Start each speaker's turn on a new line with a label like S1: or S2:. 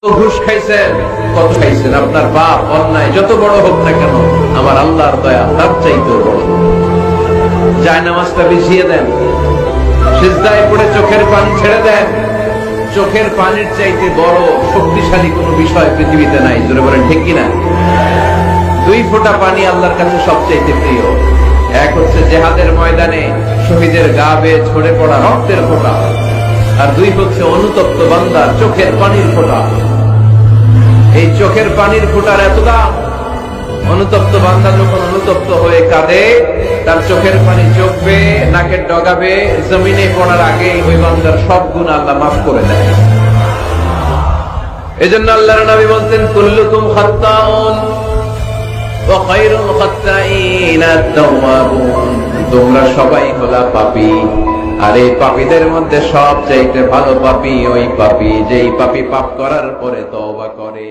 S1: ঘুষ খাইছেন, কত খাইছেন, আপনার পাপ অন্যায় যত বড় হোক না কেন আমার আল্লাহর দয়া তার চাইতেও বড়। জায়নামাজটা বিছিয়ে দেন, সিজদায় পড়ে চোখের পানি ছেড়ে দেন। চোখের পানির চাইতে বড় শক্তিশালী কোন বিষয় পৃথিবীতে নাই। জোরে বলেন ঠিক কিনা? 2 ফোঁটা পানি আল্লাহর কাছে সবচাইতে প্রিয়। এক হচ্ছে জিহাদের ময়দানে শহীদের গা বেয়ে ঝরে পড়া রক্তের ফোঁটা, আর 2 হচ্ছে অনুতপ্ত বান্দার চোখের পানির ফোঁটা। এই চোখের পানির ফোঁটার এত দাম। অনুতপ্ত বান্দা যখন অনুতপ্ত হয়ে কাঁদে, তার চোখের পানি চোখবে, নাকের ডগাবে, জমিনে পড়ার আগে ওই বান্দার সব গুনাহ আল্লাহ মাফ করে দেয়। এজন্য আল্লাহর নবী বলতেন, কুল্লুকুম খাত্তাউন ওয়া খায়রুল খাত্তাইনা আত-তাওয়াবুন। তোমরা সবাই হলা পাপী, আর এই পাপীদের মধ্যে সবচাইতে ভালো পাপী ওই পাপী যেই পাপী পাপ করার পরে তওবা করে।